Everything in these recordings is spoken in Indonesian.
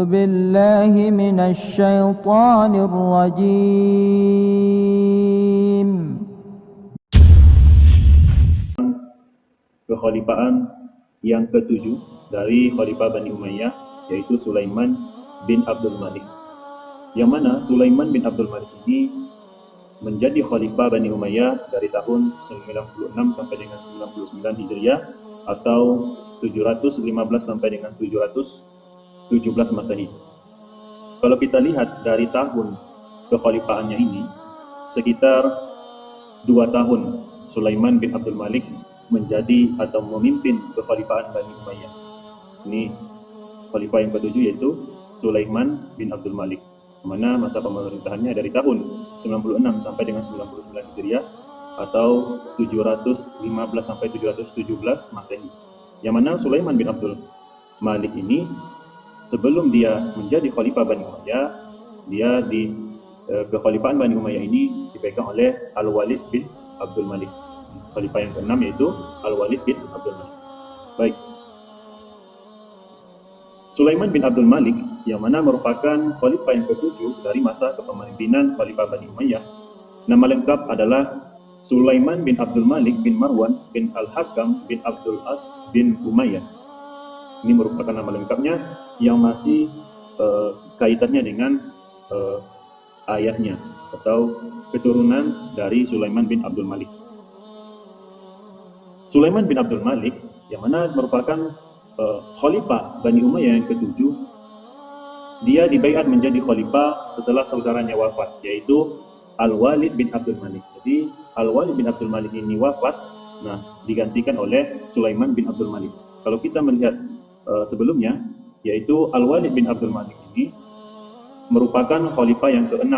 بالله من الشيطان الرجيم. Kekhalifaan yang ketujuh dari Khalifah Bani Umayyah, yaitu Sulaiman bin Abdul Malik. Yang mana Sulaiman bin Abdul Malik ini menjadi Khalifah Bani Umayyah dari tahun 96 sampai dengan 99 Hijriah atau 715 sampai dengan 717 Masehi. Kalau kita lihat dari tahun kekhalifaannya ini, sekitar 2 tahun Sulaiman bin Abdul Malik menjadi atau memimpin kekhalifaan Bani Umayyah. Ini khalifah yang ketujuh, yaitu Sulaiman bin Abdul Malik, mana masa pemerintahannya dari tahun 96 sampai dengan 99 Hijriah atau 715 sampai 717 Masehi. Yang mana Sulaiman bin Abdul Malik ini sebelum dia menjadi khalifah Bani Umayyah, dia di kekhalifahan Bani Umayyah ini dipegang oleh Al-Walid bin Abdul Malik. Khalifah yang ke-6 yaitu Al-Walid bin Abdul Malik. Baik. Sulaiman bin Abdul Malik yang mana merupakan khalifah yang ke-7 dari masa kepemimpinan Khalifah Bani Umayyah. Nama lengkap adalah Sulaiman bin Abdul Malik bin Marwan bin Al-Hakam bin Abdul As bin Umayyah. Ini merupakan nama lengkapnya yang masih kaitannya dengan ayahnya atau keturunan dari Sulaiman bin Abdul Malik. Sulaiman bin Abdul Malik yang mana merupakan khalifah Bani Umayyah yang ke-7, dia dibaiat menjadi khalifah setelah saudaranya wafat, yaitu Al-Walid bin Abdul Malik. Jadi Al-Walid bin Abdul Malik ini wafat, nah digantikan oleh Sulaiman bin Abdul Malik. Kalau kita melihat sebelumnya, yaitu Al-Walid bin Abdul Malik ini merupakan khalifah yang ke-6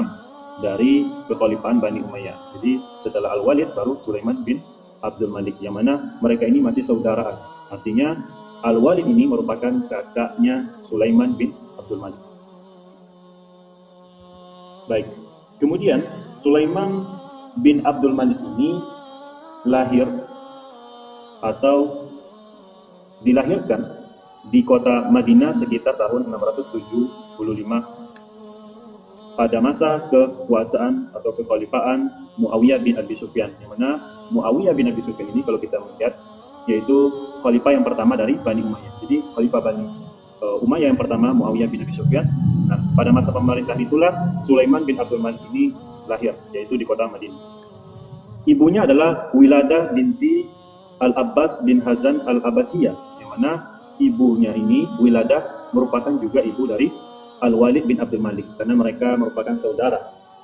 dari kekhalifahan Bani Umayyah. Jadi setelah Al-Walid baru Sulaiman bin Abdul Malik, yang mana mereka ini masih saudaraan. Artinya Al-Walid ini merupakan kakaknya Sulaiman bin Abdul Malik. Baik. Kemudian Sulaiman bin Abdul Malik ini lahir atau dilahirkan di kota Madinah sekitar tahun 675 pada masa kekuasaan atau kekhalifaan Muawiyah bin Abi Sufyan. Yang mana Muawiyah bin Abi Sufyan ini kalau kita melihat, yaitu khalifah yang pertama dari Bani Umayyah. Jadi khalifah Bani Umayyah yang pertama Muawiyah bin Abi Sufyan. Nah, pada masa pemerintahan itulah Sulaiman bin Abdul Malik ini lahir, yaitu di kota Madinah. Ibunya adalah Wiladah binti Al-Abbas bin Hazan Al-Abbasiyah, yang mana ibunya ini Wiladah merupakan juga ibu dari Al-Walid bin Abdul Malik, karena mereka merupakan saudara.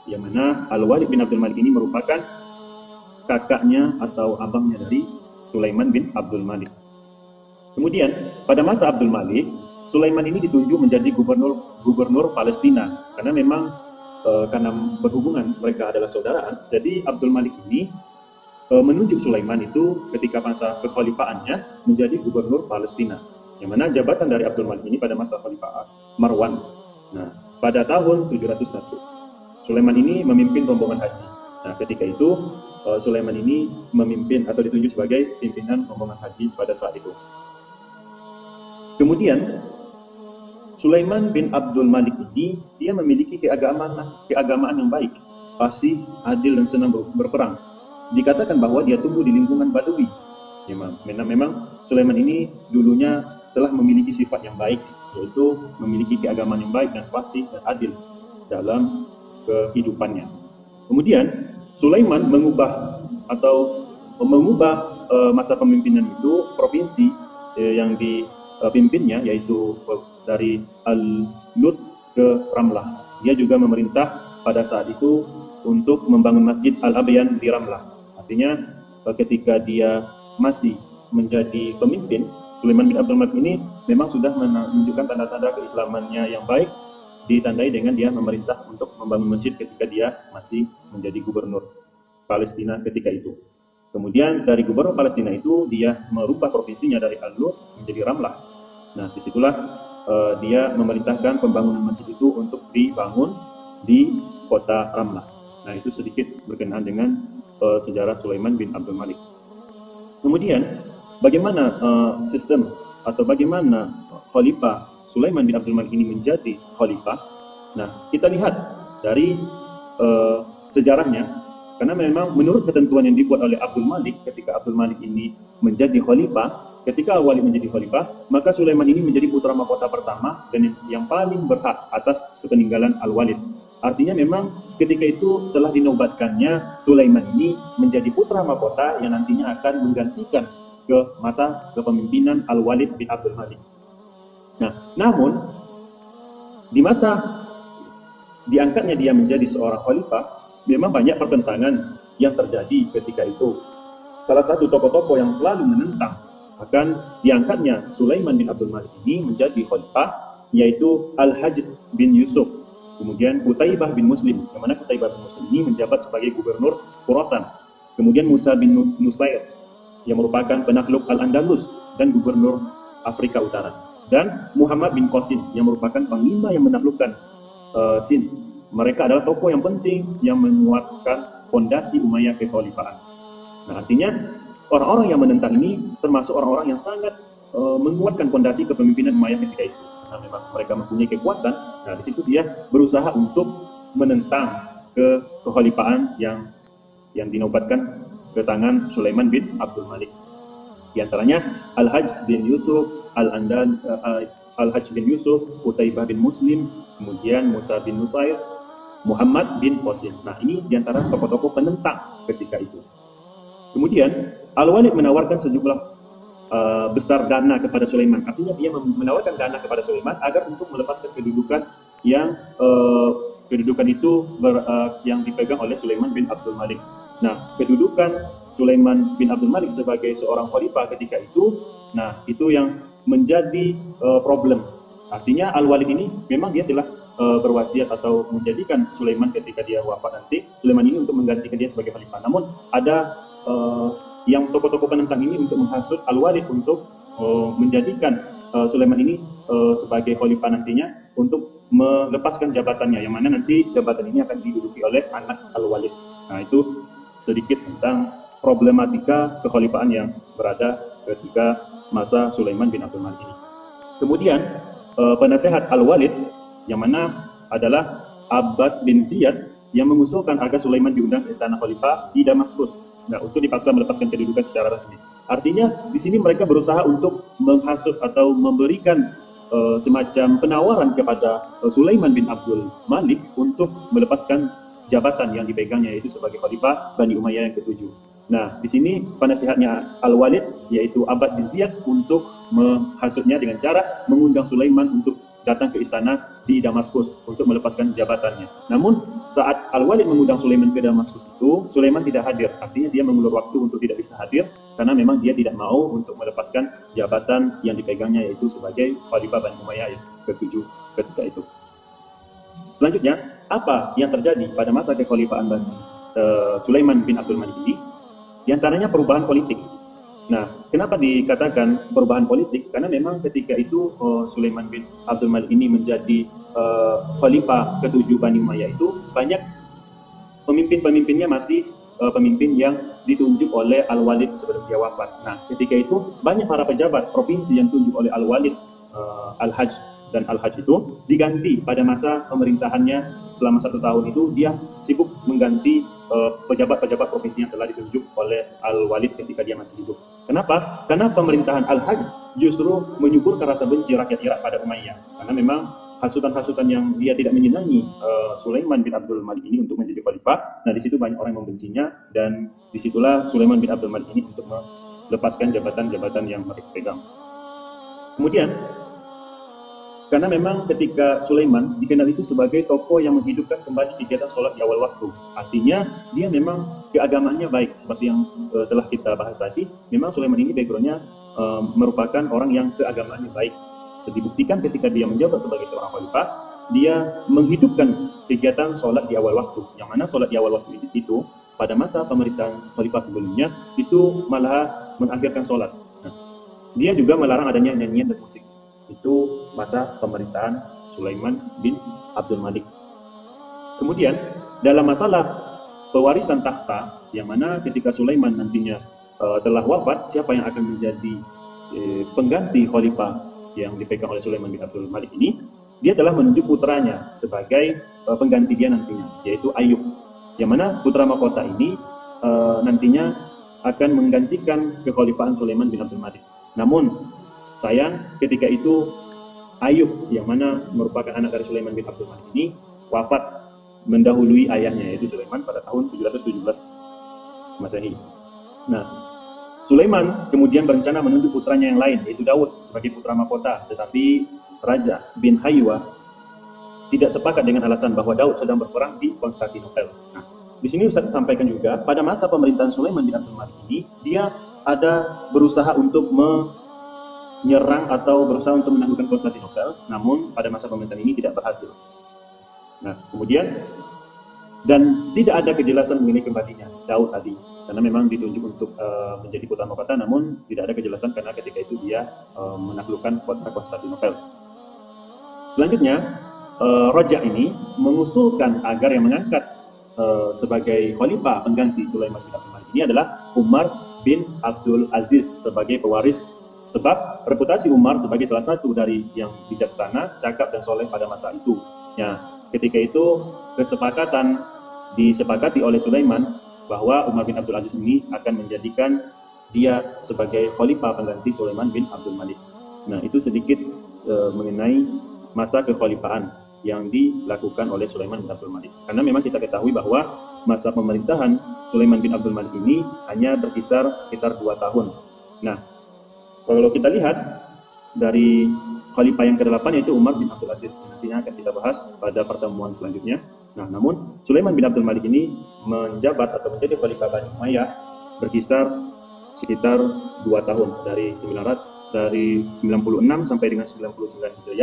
Yang mana Al-Walid bin Abdul Malik ini merupakan kakaknya atau abangnya dari Sulaiman bin Abdul Malik. Kemudian pada masa Abdul Malik, Sulaiman ini ditunjuk menjadi gubernur Palestina, karena memang karena berhubungan mereka adalah saudaraan. Jadi Abdul Malik ini menunjuk Sulaiman itu ketika masa kekhalifaannya menjadi gubernur Palestina. Yang mana jabatan dari Abdul Malik ini pada masa Khalifah Marwan. Nah, pada tahun 701 Sulaiman ini memimpin rombongan haji. Nah, ketika itu Sulaiman ini memimpin atau ditunjuk sebagai pimpinan rombongan haji pada saat itu. Kemudian Sulaiman bin Abdul Malik ini dia memiliki keagamaan yang baik, fasih, adil dan senang berperang. Dikatakan bahwa dia tumbuh di lingkungan Badui. Memang Sulaiman ini dulunya telah memiliki sifat yang baik, yaitu memiliki keagamaan yang baik dan fasih dan adil dalam kehidupannya. Kemudian Sulaiman mengubah masa pemimpinan itu provinsi yang dipimpinnya, yaitu dari Al-Lut ke Ramlah. Dia juga memerintah pada saat itu untuk membangun Masjid Al-Abyan di Ramlah. Artinya ketika dia masih menjadi pemimpin, Sulaiman bin Abdul Malik ini memang sudah menunjukkan tanda-tanda keislamannya yang baik, ditandai dengan dia memerintah untuk membangun masjid ketika dia masih menjadi gubernur Palestina ketika itu. Kemudian dari gubernur Palestina itu dia merubah provinsinya dari Al-Lut menjadi Ramlah. Nah, disitulah dia memerintahkan pembangunan masjid itu untuk dibangun di kota Ramlah. Nah, itu sedikit berkenaan dengan sejarah Sulaiman bin Abdul Malik. Kemudian bagaimana sistem atau bagaimana Khalifah Sulaiman bin Abdul Malik ini menjadi khalifah, nah kita lihat dari sejarahnya, karena memang menurut ketentuan yang dibuat oleh Abdul Malik, ketika Abdul Malik ini menjadi khalifah, ketika Al-Walid menjadi khalifah, maka Sulaiman ini menjadi putra mahkota pertama dan yang paling berhak atas sepeninggalan Al-Walid. Artinya memang ketika itu telah dinobatkannya Sulaiman ini menjadi putra mahkota yang nantinya akan menggantikan ke masa kepemimpinan Al-Walid bin Abdul Malik. Nah, namun di masa diangkatnya dia menjadi seorang khalifah, memang banyak pertentangan yang terjadi ketika itu. Salah satu tokoh-tokoh yang selalu menentang akan diangkatnya Sulaiman bin Abdul Malik ini menjadi khalifah, yaitu Al-Hajj bin Yusuf, kemudian Qutaibah bin Muslim, yang mana Qutaibah bin Muslim ini menjabat sebagai gubernur Khurasan, kemudian Musa bin Nusair, yang merupakan penakluk Al-Andalus dan gubernur Afrika Utara, dan Muhammad bin Qasim, yang merupakan panglima yang menaklukkan Sind. Mereka adalah tokoh yang penting yang menguatkan fondasi Umayyah kekhalifahan. Nah, artinya orang-orang yang menentang ini termasuk orang-orang yang sangat menguatkan fondasi kepemimpinan Umayyah ketika itu. Nah, memang mereka mempunyai kekuatan. Nah, di situ dia berusaha untuk menentang kekhalifahan yang dinobatkan ke tangan Sulaiman bin Abdul Malik. Di antaranya Al-Hajj bin Yusuf, Al-Hajj bin Yusuf, Qutaibah bin Muslim, kemudian Musa bin Nusair, Muhammad bin Qasim. Nah, ini diantara tokoh-tokoh penentang ketika itu. Kemudian Al-Walid menawarkan sejumlah besar dana kepada Sulaiman. Artinya dia menawarkan dana kepada Sulaiman agar untuk melepaskan kedudukan yang kedudukan itu yang dipegang oleh Sulaiman bin Abdul Malik. Nah, kedudukan Sulaiman bin Abdul Malik sebagai seorang khalifah ketika itu, nah itu yang menjadi problem. Artinya Al-Walid ini memang dia telah berwasiat atau menjadikan Sulaiman ketika dia wafat nanti, Sulaiman ini untuk menggantikan dia sebagai khalifah. Namun ada yang tokoh-tokoh penentang ini untuk menghasut Al-Walid untuk menjadikan Sulaiman ini sebagai khalifah nantinya untuk melepaskan jabatannya, yang mana nanti jabatan ini akan diduduki oleh anak Al-Walid. Nah, itu sedikit tentang problematika kekhalifahan yang berada ketika masa Sulaiman bin Abdul Malik ini. Kemudian penasehat Al-Walid yang mana adalah Abbad bin Ziyad yang mengusulkan agar Sulaiman diundang ke istana khalifah di Damaskus. Nah, untuk dipaksa melepaskan kedudukan secara resmi. Artinya di sini mereka berusaha untuk menghasut atau memberikan semacam penawaran kepada Sulaiman bin Abdul Malik untuk melepaskan jabatan yang dipegangnya, yaitu sebagai khalifah Bani Umayyah yang ke-7. Nah, di sini penasihatnya Al-Walid yaitu Abbad bin Ziyad untuk menghasutnya dengan cara mengundang Sulaiman untuk datang ke istana di Damaskus untuk melepaskan jabatannya. Namun saat Al-Walid mengundang Sulaiman ke Damaskus itu, Sulaiman tidak hadir. Artinya dia mengulur waktu untuk tidak bisa hadir karena memang dia tidak mau untuk melepaskan jabatan yang dipegangnya, yaitu sebagai khalifah Bani Umayyah yang ke-7 ketika itu. Selanjutnya, apa yang terjadi pada masa kekhalifahan Sulaiman bin Abdul Malik ini? Di antaranya perubahan politik. Nah, kenapa dikatakan perubahan politik? Karena memang ketika itu Sulaiman bin Abdul Malik ini menjadi khalifah ke-7 Bani Umayyah itu, banyak pemimpin-pemimpinnya masih pemimpin yang ditunjuk oleh Al-Walid sebelum dia wafat. Nah, ketika itu banyak para pejabat provinsi yang ditunjuk oleh Al-Walid, Al-Hajj dan Al-Hajj itu diganti pada masa pemerintahannya selama 1 tahun itu. Dia sibuk mengganti pejabat-pejabat provinsi yang telah ditunjuk oleh Al-Walid ketika dia masih hidup. Kenapa? Karena pemerintahan Al-Hajj justru menyuburkan rasa benci rakyat Irak pada Umayyah. Karena memang hasutan-hasutan yang dia tidak menyenangi Sulaiman bin Abdul Malik ini untuk menjadi khalifah. Nah, di situ banyak orang yang membencinya, dan disitulah Sulaiman bin Abdul Malik ini untuk melepaskan jabatan-jabatan yang mereka pegang. Kemudian, karena memang ketika Sulaiman dikenal itu sebagai tokoh yang menghidupkan kembali kegiatan sholat di awal waktu. Artinya dia memang keagamaannya baik. Seperti yang telah kita bahas tadi, memang Sulaiman ini backgroundnya merupakan orang yang keagamaannya baik. Dibuktikan ketika dia menjabat sebagai seorang khalifah, dia menghidupkan kegiatan sholat di awal waktu. Yang mana sholat di awal waktu itu pada masa pemerintahan khalifah sebelumnya itu malah mengakhirkan sholat. Nah, dia juga melarang adanya nyanyian dan musik. Itu masa pemerintahan Sulaiman bin Abdul Malik. Kemudian dalam masalah pewarisan takhta, yang mana ketika Sulaiman nantinya telah wafat, siapa yang akan menjadi pengganti khalifah yang dipegang oleh Sulaiman bin Abdul Malik ini, dia telah menunjuk putranya sebagai pengganti dia nantinya, yaitu Ayub. Yang mana putra mahkota ini nantinya akan menggantikan kekhalifahan Sulaiman bin Abdul Malik. Namun sayang ketika itu Ayub yang mana merupakan anak dari Sulaiman bin Abdul Malik ini wafat mendahului ayahnya, yaitu Sulaiman, pada tahun 717 Masehi. Nah, Sulaiman kemudian berencana menunjuk putranya yang lain, yaitu Daud, sebagai putra mahkota. Tetapi Raja bin Haywa tidak sepakat dengan alasan bahwa Daud sedang berperang di Konstantinopel. Nah, di sini Ustaz sampaikan juga, pada masa pemerintahan Sulaiman bin Abdul Malik ini, dia ada berusaha untuk menyerang atau berusaha untuk menaklukkan Konstantinopel, namun pada masa pemerintahan ini tidak berhasil. Nah, kemudian dan tidak ada kejelasan mengenai kembalinya Daud tadi, karena memang ditunjuk untuk menjadi putra mahkota, namun tidak ada kejelasan karena ketika itu dia menaklukkan kota Konstantinopel. Selanjutnya, Raja ini mengusulkan agar yang mengangkat sebagai khalifah pengganti Sulaiman bin Abdul Malik ini adalah Umar bin Abdul Aziz sebagai pewaris, sebab reputasi Umar sebagai salah satu dari yang bijaksana, cakap dan soleh pada masa itu. Ya, ketika itu kesepakatan disepakati oleh Sulaiman bahwa Umar bin Abdul Aziz ini akan menjadikan dia sebagai khalifah pengganti Sulaiman bin Abdul Malik. Nah, itu sedikit mengenai masa kekhalifahan yang dilakukan oleh Sulaiman bin Abdul Malik. Karena memang kita ketahui bahwa masa pemerintahan Sulaiman bin Abdul Malik ini hanya berkisar sekitar 2 tahun. Nah, kalau kita lihat dari khalifah yang ke-8 yaitu Umar bin Abdul Aziz, nantinya akan kita bahas pada pertemuan selanjutnya. Nah, namun Sulaiman bin Abdul Malik ini menjabat atau menjadi khalifah Bani Umayyah berkisar sekitar 2 tahun, dari 96 sampai dengan 99 Hijriah.